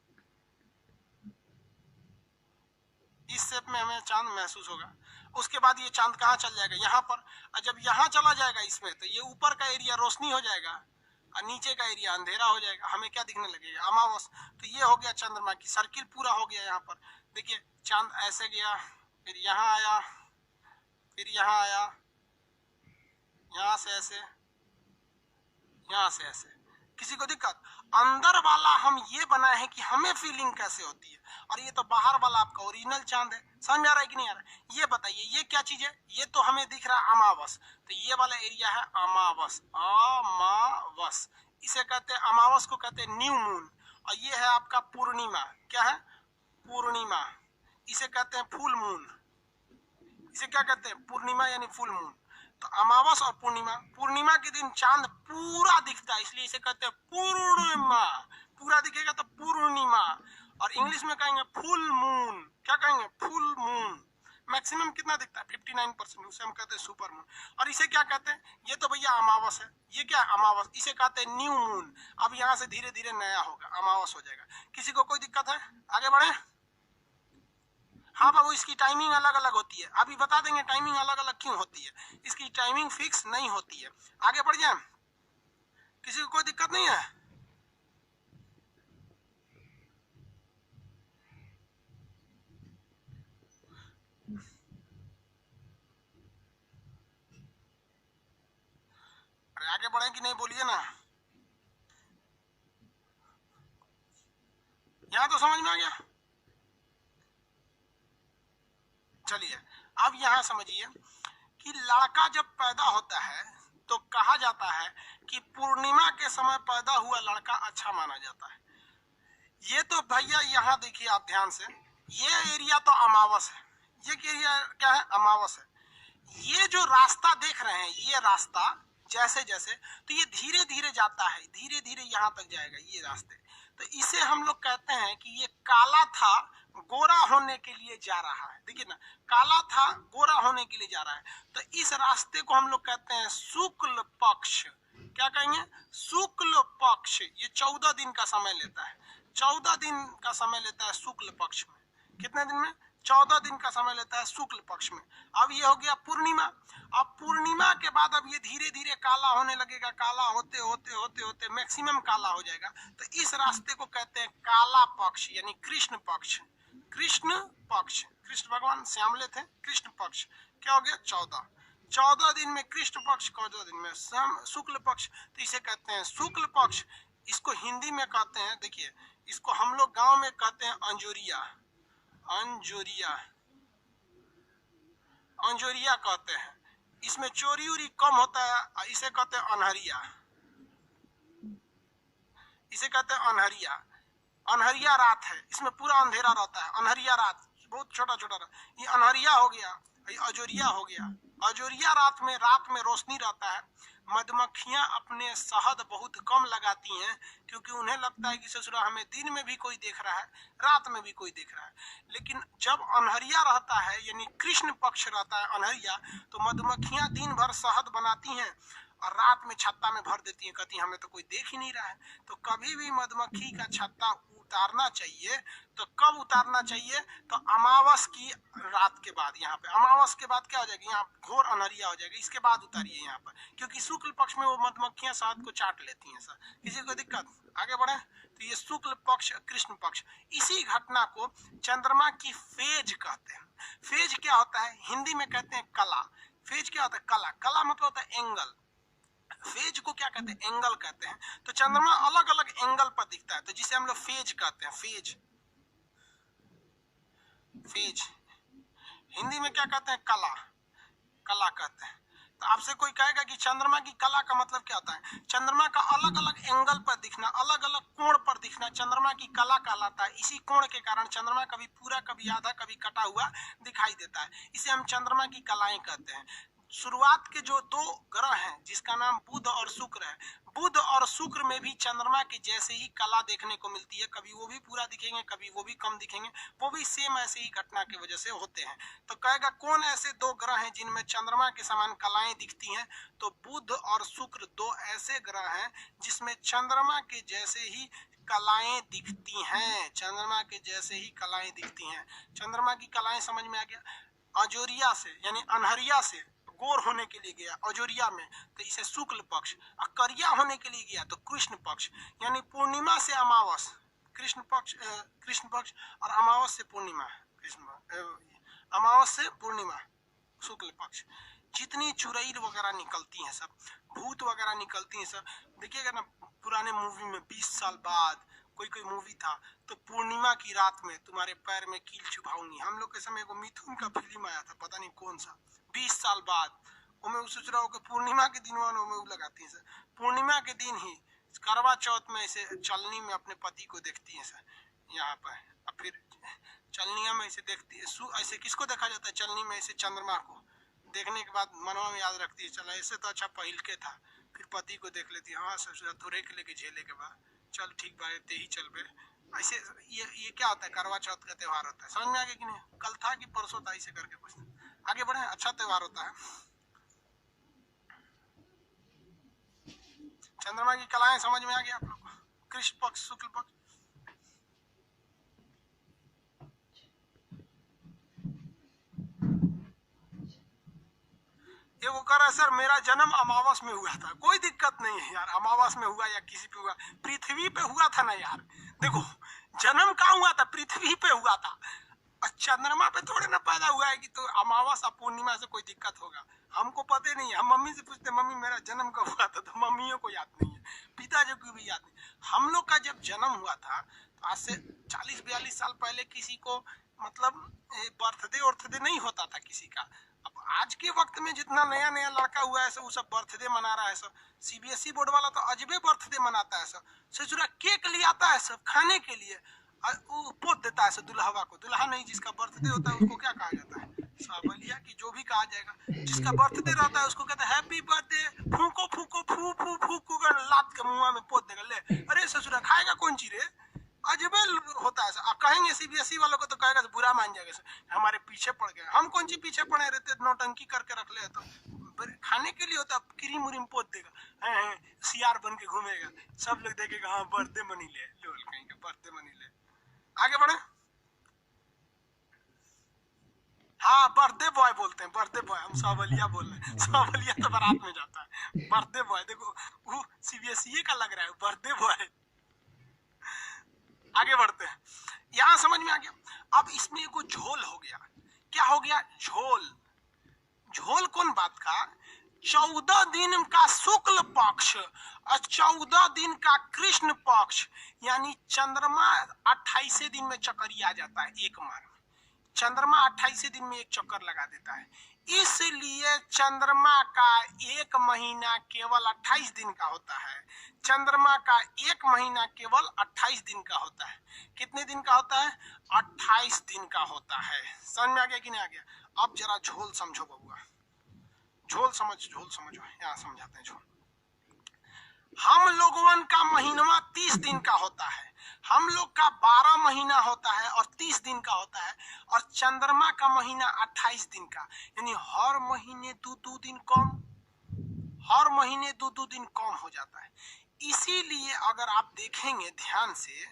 इस शेप में हमें चांद महसूस होगा। उसके बाद ये चांद कहाँ चल जाएगा, यहाँ पर, और जब यहाँ चला जाएगा इसमें, तो ये ऊपर का एरिया रोशनी हो जाएगा और नीचे का एरिया अंधेरा हो जाएगा। हमें क्या दिखने लगेगा, अमावस। तो ये हो गया चंद्रमा की सर्किल पूरा हो गया। यहाँ पर देखिए चांद ऐसे गया, फिर यहाँ आया, फिर यहाँ आया, यहाँ से ऐसे, यहाँ से ऐसे। किसी को दिक्कत, अंदर वाला हम ये बनाए हैं कि हमें फीलिंग कैसे होती है, और ये तो बाहर वाला आपका ओरिजिनल चांद है। समझ में आ रहा है कि नहीं आ रहा है। ये बताइए ये क्या चीज है, ये तो हमें दिख रहा है अमावस, तो ये वाला एरिया है अमावस, अमावस इसे कहते हैं, अमावस को कहते हैं न्यू मून। और ये है आपका पूर्णिमा, क्या है, पूर्णिमा, इसे कहते हैं फुल मून, इसे क्या कहते हैं, पूर्णिमा यानी फुल मून। तो अमावस और पूर्णिमा, पूर्णिमा के दिन चांद पूरा दिखता है, इसलिए इसे कहते हैं पूर्णिमा, पूरा दिखेगा तो पूर्णिमा। और इंग्लिश में कहेंगे फुल मून, क्या कहेंगे, फुल मून। मैक्सिमम कितना दिखता है, 59%, उसे हम कहते हैं सुपर मून। और इसे क्या कहते हैं, ये तो भैया अमावस है, ये क्या है अमावस, इसे कहते हैं न्यू मून। अब यहाँ से धीरे धीरे नया होगा, अमावस हो जाएगा। किसी को कोई दिक्कत है, आगे बढ़े। हाँ बाबू, इसकी टाइमिंग अलग अलग होती है, अभी बता देंगे टाइमिंग अलग अलग क्यों होती है, इसकी टाइमिंग फिक्स नहीं होती है। आगे बढ़ जाए, किसी को कोई दिक्कत नहीं है। अरे आगे बढ़े कि नहीं बोलिए ना, यहाँ तो समझ में आ गया। चलिए अब यहाँ समझिए कि लड़का जब पैदा होता है तो कहा जाता है कि पूर्णिमा के समय पैदा हुआ लड़का अच्छा माना जाता है। ये तो भैया यहाँ देखिए आप ध्यान से, ये एरिया तो अमावस है, ये एरिया क्या है, अमावस है। ये जो रास्ता देख रहे हैं, ये रास्ता जैसे जैसे, तो ये धीरे धीरे जाता है, धीरे धीरे यहाँ तक जाएगा ये रास्ते। तो इसे हम लोग कहते हैं कि ये काला था गोरा होने के लिए जा रहा है। देखिए ना, काला था गोरा होने के लिए जा रहा है। तो इस रास्ते को हम लोग कहते हैं शुक्ल पक्ष। क्या कहेंगे, शुक्ल पक्ष। ये 14 दिन का समय लेता है, 14 दिन का समय लेता है शुक्ल पक्ष में। कितने दिन में, 14 दिन का समय लेता है शुक्ल पक्ष में। अब ये हो गया पूर्णिमा। अब पूर्णिमा के बाद अब ये धीरे धीरे काला होने लगेगा, काला होते होते होते होते मैक्सिमम काला हो जाएगा। तो इस रास्ते को कहते हैं काला पक्ष यानी कृष्ण पक्ष। कृष्ण पक्ष, कृष्ण भगवान श्यामले थे, कृष्ण पक्ष क्या हो गया 14, 14 दिन में कृष्ण पक्ष, 14 दिन में शुक्ल पक्ष। तो इसे कहते हैं शुक्ल पक्ष। इसको हिंदी में कहते हैं, देखिए इसको हम लोग गांव में कहते हैं अंजोरिया, अंजोरिया, अंजोरिया कहते हैं। इसमें चोरी उरी कम होता है, इसे कहते हैं अनहरिया, इसे कहते हैं अनहरिया। अनहरिया रात है, इसमें पूरा अंधेरा रहता है, अनहरिया रात, बहुत छोटा छोटा रात। ये अनहरिया हो गया, ये अजोरिया हो गया। अजोरिया रात में रोशनी रहता है। मधुमक्खियां अपने शहद बहुत कम लगाती हैं, क्योंकि उन्हें लगता है कि ससुरा हमें दिन में भी कोई देख रहा है, रात में भी कोई देख रहा है। लेकिन जब अनहरिया रहता है यानी कृष्ण पक्ष रहता है अनहरिया, तो मधुमक्खियां दिन भर शहद बनाती हैं और रात में छत्ता में भर देती हैं, कहती हैं हमें तो कोई देख ही नहीं रहा है। तो कभी भी मधुमक्खी का छत्ता उतारना चाहिए तो कब उतारना चाहिए? तो अमावस की रात के बाद। यहाँ पे अमावस के बाद क्या हो जाएगी? यहाँ घोर अनहरिया हो जाएगी, इसके बाद उतारिए यहाँ पर, क्योंकि शुक्ल पक्ष में वो मधुमक्खियां शहद को चाट लेती हैं। सर किसी को दिक्कत? आगे बढ़े। तो ये शुक्ल पक्ष कृष्ण पक्ष, इसी घटना को चंद्रमा की फेज कहते हैं। फेज क्या होता है? हिंदी में कहते हैं कला। फेज क्या होता है? कला। कला मतलब होता है एंगल। फेज को क्या कहते हैं? एंगल कहते हैं। तो चंद्रमा अलग अलग एंगल पर दिखता है, तो जिसे हम लोग फेज कहते हैं। फेज, फेज हिंदी में क्या कहते हैं? कला, कला कहते हैं। तो आपसे कोई कहेगा कि चंद्रमा की कला का मतलब क्या होता है? चंद्रमा का अलग अलग एंगल पर दिखना, अलग अलग कोण पर दिखना चंद्रमा की कला कहलाता है। इसी कोण के कारण चंद्रमा कभी पूरा, कभी आधा, कभी कटा हुआ दिखाई देता है। इसे हम चंद्रमा की कलाएं कहते हैं। शुरुआत के जो दो ग्रह हैं जिसका नाम बुध और शुक्र है, बुध और शुक्र में भी चंद्रमा के जैसे ही कला देखने को मिलती है। कभी वो भी पूरा दिखेंगे, कभी वो भी कम दिखेंगे, वो भी सेम ऐसे ही घटना की वजह से होते हैं। तो कहेगा कौन ऐसे दो ग्रह हैं जिनमें चंद्रमा के समान कलाएं दिखती हैं? तो बुध और शुक्र दो ऐसे ग्रह हैं जिसमें चंद्रमा के जैसे ही कलाएं दिखती हैं। चंद्रमा के जैसे ही कलाएं दिखती हैं। चंद्रमा की कलाएं समझ में आ गया? अजोरिया से यानी अनहरिया से गोर होने के लिए गया अजोरिया में, तो इसे शुक्ल पक्ष। और करिया होने के लिए गया तो कृष्ण पक्ष, यानी पूर्णिमा से अमावस कृष्ण पक्ष और अमावस से पूर्णिमा अमावस से पूर्णिमा शुक्ल पक्ष। जितनी चुड़ैल वगैरह निकलती हैं, सब भूत वगैरह निकलती हैं, सब देखिएगा ना पुराने मूवी में 20 साल बाद कोई मूवी था, तो पूर्णिमा की रात में तुम्हारे पैर में कील चुभाऊंगी। हम लोग के समय को मिथुन का फिल्म आया था, पता नहीं कौन सा, 20 साल बाद। मैं सोच रहा हूँ कि पूर्णिमा के दिन में लगाती है सर। पूर्णिमा के दिन ही करवा चौथ में ऐसे चलनी में अपने पति को देखती है सर, यहाँ पर। और फिर चलनिया में ऐसे देखती है, ऐसे किसको देखा जाता है? चलनी में ऐसे चंद्रमा को देखने के बाद मनवा में याद रखती है, चला ऐसे तो अच्छा पहिल के था। फिर पति को देख लेती है, हाँ ससुरा थोड़े के लेके झेले के बाद चल ठीक बात ते ही चल बे। ऐसे ये क्या होता है? करवा चौथ का त्योहार होता है। समझ में आ गया कि नहीं? कल था कि परसों था, ऐसे करके कुछ। आगे बढ़े। अच्छा त्योहार होता है। चंद्रमा की कलाएं समझ में आ गया आप लोग को? कृष्ण पक्ष, शुक्ल पक्ष। ये वो कह रहा है सर मेरा जन्म अमावस में हुआ था। कोई दिक्कत नहीं है यार, अमावस में हुआ या किसी पे हुआ, पृथ्वी पे हुआ था ना यार। देखो जन्म कहाँ हुआ था? पृथ्वी पे हुआ था। चंद्रमा पे थोड़े ना पैदा हुआ है कि तो अमावस और पूर्णिमा से कोई दिक्कत होगा। हमको पता नहीं है। हम मम्मी से पूछते मम्मी मेरा जन्म कब हुआ था, तो मम्मियों को याद नहीं है, पिताजी को भी याद नहीं। हम लोग का जब जन्म हुआ था तो आज से 40-42 साल पहले किसी को मतलब बर्थडे वर्थडे नहीं होता था किसी का। अब आज के वक्त में जितना नया नया लड़का हुआ है सब वो सब बर्थडे मना रहा है। सब सीबीएसई बोर्ड वाला तो अजबे बर्थडे मनाता है। सब ससुरा केक ले आता है सब खाने के लिए, वो पोत देता है दुल्हवा को। दुल्हा नहीं, जिसका बर्थडे होता है उसको क्या कहा जाता है? सावलिया की जो भी कहा जाएगा। जिसका बर्थडे रहता है उसको कहते हैं हैप्पी बर्थडे, फूको फूको फू फू फूको कर लात के मुंह में पोत देगा। ले अरे ससुरा खाएगा कौन चीज रे? अजबे होता है। अब कहेंगे सीबीएसई वालों को तो कहेगा बुरा मान जाएगा सर, हमारे पीछे पड़ गए। हम कौन सी पीछे पड़े रहते, नौटंकी करके रख ले। तो खाने के लिए होता है, क्रीम उरीम पोत देगा, सियार बन के घूमेगा, सब लोग देखेगा हाँ बर्थडे मनी ले, लोल कहीं का बर्थडे मनी ले। आगे बढ़े। हाँ बर्थडे बॉय बोलते हैं, बर्थडे बॉय। हम सावलिया बोल रहे हैं, सावलिया तो बारात में जाता है। बर्थडे बॉय देखो वो सीबीएसई का लग रहा है, बर्थडे बॉय। आगे बढ़ते हैं। यहां समझ में आ गया। अब इसमें एगो झोल हो गया। क्या हो गया? झोल। झोल कौन बात का? 14 दिन का शुक्ल पक्ष और 14 दिन का कृष्ण पक्ष, यानी चंद्रमा 28 दिन में चक्करिया जाता है एक माह। चंद्रमा 28 दिन में एक चक्कर लगा देता है, इसलिए चंद्रमा का एक महीना केवल 28 दिन का होता है। चंद्रमा का एक महीना केवल 28 दिन का होता है। कितने दिन का होता है? 28 दिन का होता है। समझ में आ गया कि नहीं आ गया? अब जरा झोल समझो बबुआ, झोल समझो, यहाँ समझाते हैं झोल। हम लोगों का महीनवा 30 दिन का होता है। हम लोग का 12 महीना होता है और 30 दिन का होता है, और चंद्रमा का महीना 28 दिन का, यानी हर महीने 2-2 दिन कम, हर महीने 2-2 दिन कम हो जाता है। इसीलिए अगर आप देखेंगे ध्यान से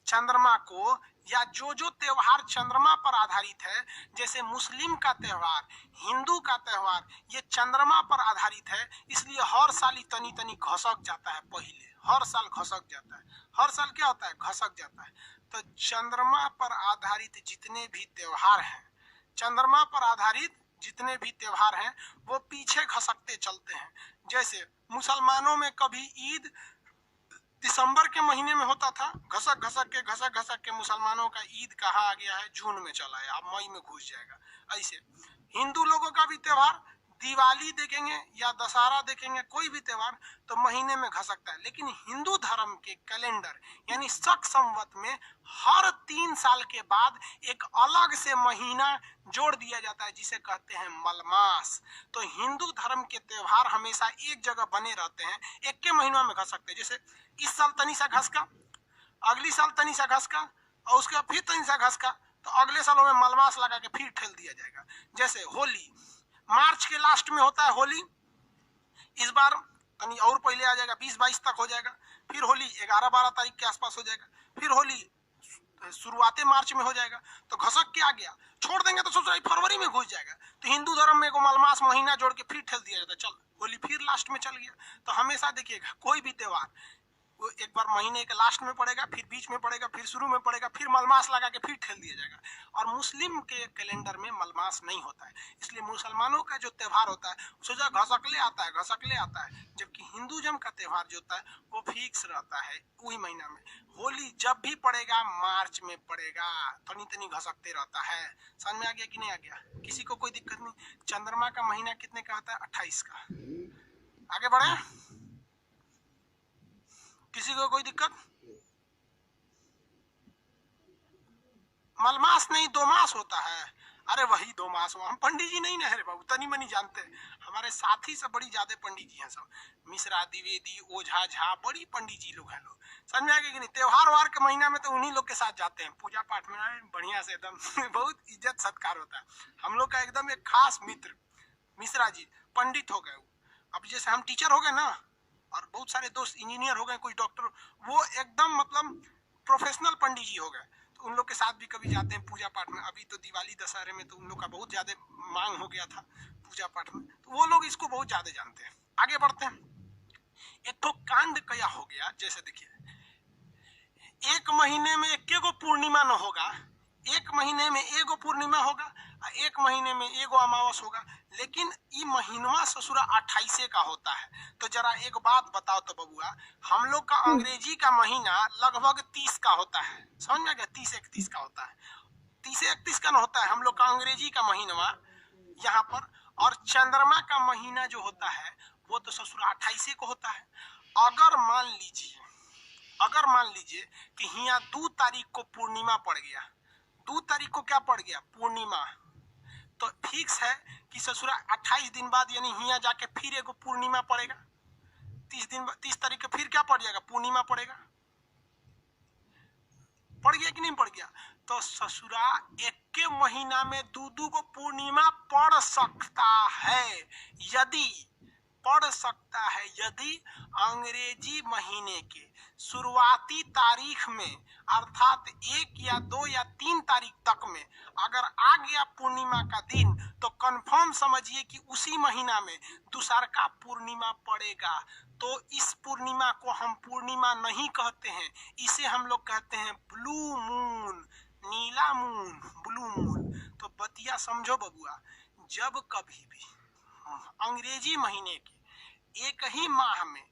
चंद्रमा को, या जो त्योहार चंद्रमा पर आधारित है, जैसे मुस्लिम का त्योहार, हिंदू का त्योहार, ये चंद्रमा पर आधारित है, इसलिए हर साल ही तनी तनी घसक जाता है। पहले हर साल घसक जाता है, हर साल क्या होता है, घसक जाता है। तो चंद्रमा पर आधारित जितने भी त्योहार हैं, चंद्रमा पर आधारित जितने भी त्योहार हैं, वो पीछे घसकते चलते हैं। जैसे मुसलमानों में कभी ईद दिसंबर के महीने में होता था, घसक घसक के मुसलमानों का ईद कहाँ आ गया है, जून में चला है, अब मई में घुस जाएगा। ऐसे हिंदू लोगों का भी त्योहार, दिवाली देखेंगे या दशहरा देखेंगे, कोई भी त्योहार तो महीने में घसकता है। लेकिन हिंदू धर्म के कैलेंडर यानी शक संवत में हर 3 साल के बाद एक अलग से महीना जोड़ दिया जाता है, जिसे कहते हैं मलमास। तो हिंदू धर्म के त्योहार हमेशा एक जगह बने रहते हैं, एक के महीनों में घसकते हैं। जैसे इस साल तनी सा घसका, अगली साल तनी सा घसका, और उसके बाद फिर तनी सा घसका, तो अगले सालों में मलमास लगा के फिर ठेल दिया जाएगा। जैसे होली मार्च के लास्ट में होता है होली, इस बार तनी और पहले आ जाएगा, 20-22 तक हो जाएगा। फिर होली 11-12 तारीख के आसपास हो जाएगा। फिर होली शुरुआती मार्च में हो जाएगा। तो घसक के आ गया, छोड़ देंगे तो सोच रहा फरवरी में घुस जाएगा। तो हिंदू धर्म में मलमास महीना जोड़ के फिर ठेल दिया जाता है, चल होली फिर लास्ट में चल गया। तो हमेशा देखिएगा कोई भी त्योहार वो एक बार महीने के लास्ट में पड़ेगा, फिर बीच में पड़ेगा, फिर शुरू में पड़ेगा, फिर मलमास लगा के फिर ठेल दिया जाएगा। और मुस्लिम के कैलेंडर में मलमास नहीं होता है, इसलिए मुसलमानों का जो त्योहार होता है सोचा घसकले आता है। जबकि हिंदुज़म का त्योहार जो होता है वो फिक्स रहता है वही महीना में। होली जब भी पड़ेगा मार्च में पड़ेगा, तनी तनी घसकते रहता है। समझ में आ गया कि नहीं आ गया? किसी को कोई दिक्कत नहीं? चंद्रमा का महीना कितने का होता है? 28 का। आगे बढ़े, किसी को कोई दिक्कत? मलमास नहीं 2 मास होता है। अरे वही 2 मास, हम पंडित जी नहीं ना है रे बाबू, तनी मनी जानते हैं। हमारे साथी से बड़ी ज्यादा पंडित जी हैं सब, मिश्रा द्विवेदी ओझा झा, बड़ी पंडित जी लोग हैं लोग। समझ में आ गया कि नहीं? त्योहार वार के महीना में तो उन्हीं लोग के साथ जाते हैं, पूजा पाठ में बढ़िया से एकदम बहुत इज्जत सत्कार होता है। हम लोग का एकदम एक खास मित्र मिश्रा जी पंडित हो गए। अब जैसे हम टीचर हो गए ना, और बहुत सारे दोस्त इंजीनियर हो गए, कुछ डॉक्टर, वो एकदम मतलब प्रोफेशनल पंडित जी हो गए। तो उन लोग के साथ भी कभी जाते हैं पूजा पाठ में। अभी तो दिवाली दशहरे में तो उन लोग का बहुत ज्यादा मांग हो गया था पूजा पाठ में, तो वो लोग इसको बहुत ज्यादा जानते हैं। आगे बढ़ते हैं। एक तो कांड क्या हो गया, जैसे देखिए एक महीने में एक को पूर्णिमा न होगा, एक महीने में एगो पूर्णिमा होगा, एक महीने में एगो अमावस होगा। लेकिन ये महीनवा ससुरा 28 का होता है। तो जरा एक बात बताओ तो बबुआ, हम लोग का अंग्रेजी का महीना लगभग 30 का होता है, समझ में गया? 30-31 का होता है, 30-31 का न होता है हम लोग का अंग्रेजी का महीनवा यहाँ पर। और चंद्रमा का महीना जो होता है वो तो ससुरा 28 को होता है। अगर मान लीजिए कि यहाँ 2 तारीख को पूर्णिमा पड़ गया, 2 तारीख को क्या पड़ गया? पूर्णिमा। तो फिक्स है कि ससुरा 28 दिन बाद यानी यहाँ जाके फिर एगो पूर्णिमा पड़ेगा। 30 तारीख को फिर क्या पड़ जाएगा? पूर्णिमा पड़ेगा। पड़ गया कि नहीं पड़ गया? तो ससुरा एक के महीना में 2-2 को पूर्णिमा पड़ सकता है, यदि अंग्रेजी महीने के शुरुआती तारीख में, अर्थात 1 या 2 या 3 तारीख तक में अगर आ गया पूर्णिमा का दिन, तो कंफर्म समझिए कि उसी महीना में दूसरा पूर्णिमा पड़ेगा। तो इस पूर्णिमा को हम पूर्णिमा नहीं कहते हैं, इसे हम लोग कहते हैं ब्लू मून, नीला मून, ब्लू मून। तो बतिया समझो बबुआ, जब कभी भी अंग्रेजी महीने के एक ही माह में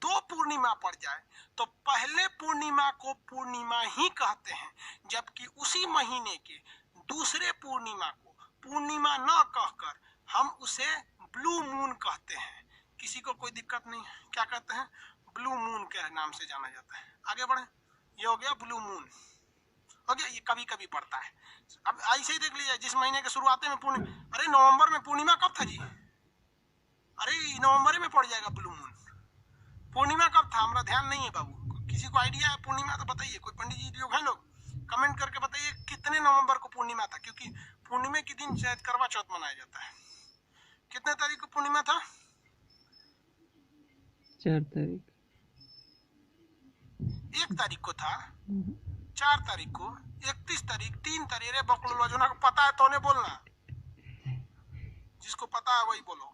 2 पूर्णिमा पड़ जाए तो पहले पूर्णिमा को पूर्णिमा ही कहते हैं, जबकि उसी महीने के दूसरे पूर्णिमा को पूर्णिमा न कहकर हम उसे ब्लू मून कहते हैं। किसी को कोई दिक्कत नहीं? क्या कहते हैं? ब्लू मून के नाम से जाना जाता है। आगे बढ़े, ये हो गया ब्लू मून हो गया। ये कभी कभी पड़ता है। अब ऐसे ही देख लीजिए, जिस महीने के शुरुआती में पूर्णिमा, अरे नवंबर में पूर्णिमा कब था जी? अरे नवंबर में पड़ जाएगा ब्लू मून। पूर्णिमा कब था? हमारा ध्यान नहीं है बाबू। किसी को आइडिया है पूर्णिमा तो बताइए, कोई पंडित जी लोग हैं लोग, कमेंट करके बताइए कितने नवंबर को पूर्णिमा था, क्योंकि पूर्णिमा के दिन शायद करवा चौथ मनाया जाता है। कितने तारीख को पूर्णिमा था?
4 तारीख।
1 तारीख को था, 4 तारीख को, 31 तारीख, 3 तारीख। अरे बकलोल जो ना पता है तो ने बोलना, जिसको पता है वही बोलो।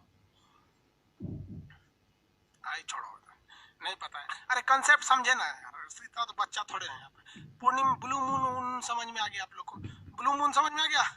आई छोड़ो, नहीं पता है। अरे कंसेप्ट समझे ना यार, इतना तो बच्चा थोड़े हैं यहाँ पे। पूर्णिमा, ब्लू मून समझ में आ गया आप लोग को? ब्लू मून समझ में आ गया?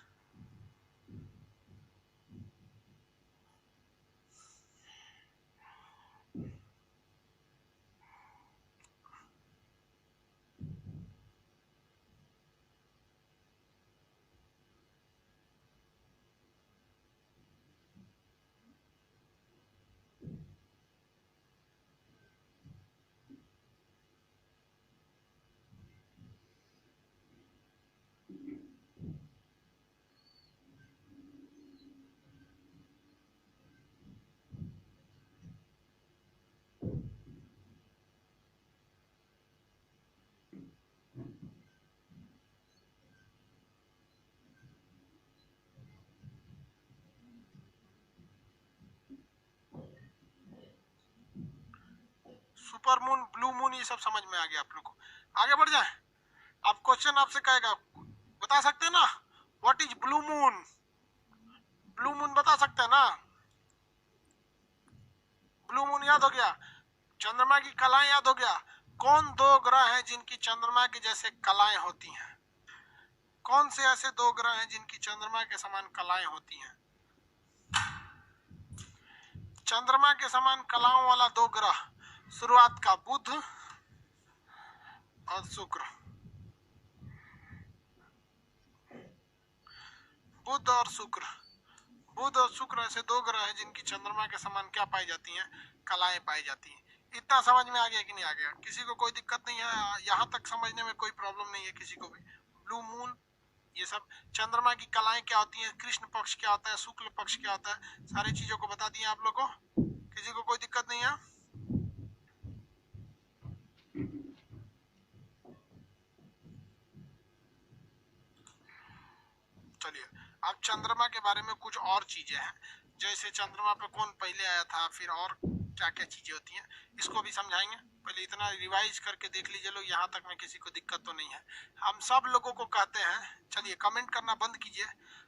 सुपर मून, ब्लू मून, ये सब समझ में आ गया आप लोग को? आगे बढ़ जाए। अब क्वेश्चन आपसे कहेगा, बता सकते हैं ना what is blue moon? Blue moon बता सकते हैं ना? ब्लू मून याद हो गया? चंद्रमा की कलाएं याद हो गया? कौन 2 ग्रह हैं जिनकी चंद्रमा के जैसे कलाएं होती हैं? कौन से ऐसे 2 ग्रह हैं जिनकी चंद्रमा के समान कलाएं होती हैं? चंद्रमा के समान कलाओं वाला 2 ग्रह, शुरुआत का बुध और शुक्र। बुध और शुक्र, बुध और शुक्र ऐसे 2 ग्रह हैं जिनकी चंद्रमा के समान क्या पाई जाती हैं? कलाएं पाई जाती हैं। इतना समझ में आ गया कि नहीं आ गया? किसी को कोई दिक्कत नहीं है? यहाँ तक समझने में कोई प्रॉब्लम नहीं है किसी को भी? ब्लू मून, ये सब चंद्रमा की कलाएं क्या होती हैं, कृष्ण पक्ष क्या होता है, शुक्ल पक्ष क्या होता है, सारी चीजों को बता दिया आप लोग को। किसी को कोई दिक्कत नहीं है? चलिए, अब चंद्रमा के बारे में कुछ और चीजें हैं, जैसे चंद्रमा पे कौन पहले आया था, फिर और क्या क्या चीजें होती हैं, इसको भी समझाएंगे। पहले इतना रिवाइज करके देख लीजिए लोग, यहाँ तक में किसी को दिक्कत तो नहीं है। हम सब लोगों को कहते हैं, चलिए कमेंट करना बंद कीजिए,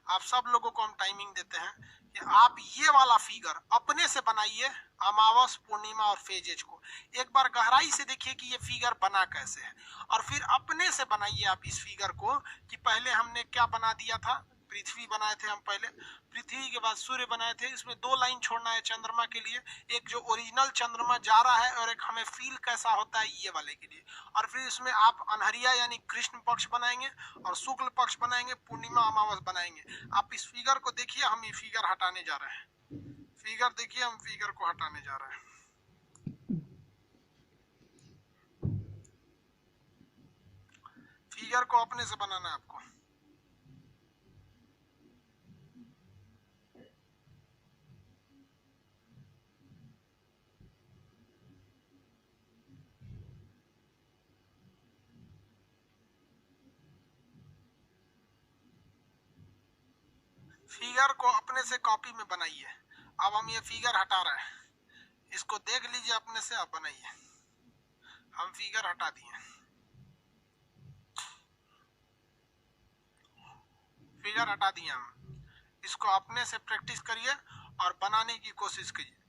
आप सब लोगों को हम टाइमिंग देते हैं कि आप ये वाला फिगर अपने से बनाइए, अमावस, पूर्णिमा और फेजेज को एक बार गहराई से देखिए कि ये फिगर बना कैसे है, और फिर अपने से बनाइए आप इस फिगर को कि पहले हमने क्या बना दिया था, पृथ्वी बनाए थे हम पहले, पृथ्वी के बाद सूर्य बनाए थे, इसमें 2 लाइन छोड़ना है चंद्रमा के लिए, एक जो ओरिजिनल चंद्रमा जा रहा है और एक हमें फील कैसा होता है ये वाले के लिए। और फिर इसमें आप अनहरिया यानी कृष्ण पक्ष बनाएंगे और शुक्ल पक्ष बनाएंगे, पूर्णिमा अमावस बनाएंगे। आप इस फिगर को देखिए, हम ये फिगर हटाने जा रहे हैं। फिगर देखिए, हम फिगर को हटाने जा रहे हैं। फिगर को अपने से बनाना है आपको। फिगर को अपने से कॉपी में बनाइए। अब हम ये फिगर हटा रहे हैं, इसको देख लीजिए अपने से, आप बनाइए। हम फिगर हटा दिए, फिगर हटा दिए हम। इसको अपने से प्रैक्टिस करिए और बनाने की कोशिश कीजिए।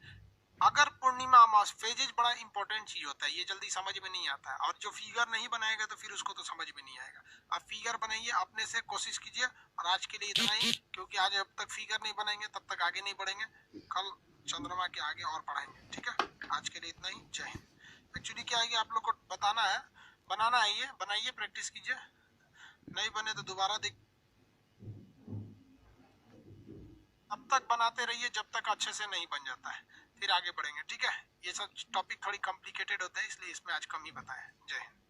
अगर पूर्णिमा अमावस, फेजेज बड़ा इंपॉर्टेंट चीज होता है, ये जल्दी समझ में नहीं आता है, और जो फिगर नहीं बनाएगा तो फिर उसको तो समझ में नहीं आएगा। आप फिगर बनाइए, अपने से कोशिश कीजिए। और आज के लिए इतना ही, क्योंकि आज जब तक फिगर नहीं बनाएंगे तब तक आगे नहीं बढ़ेंगे। कल चंद्रमा के आगे और पढ़ाएंगे, ठीक है? आज के लिए इतना ही। जय हिंद। एक्चुअली क्या है कि आप लोग को बताना है, बनाना है, ये बनाइए, प्रैक्टिस कीजिए, नहीं बने तो दोबारा देख, तब तक बनाते रहिए जब तक अच्छे से नहीं बन जाता है, फिर आगे बढ़ेंगे, ठीक है? ये सब टॉपिक थोड़ी कॉम्प्लिकेटेड होता है, इसलिए इसमें आज कम ही बताया। जय हिंद।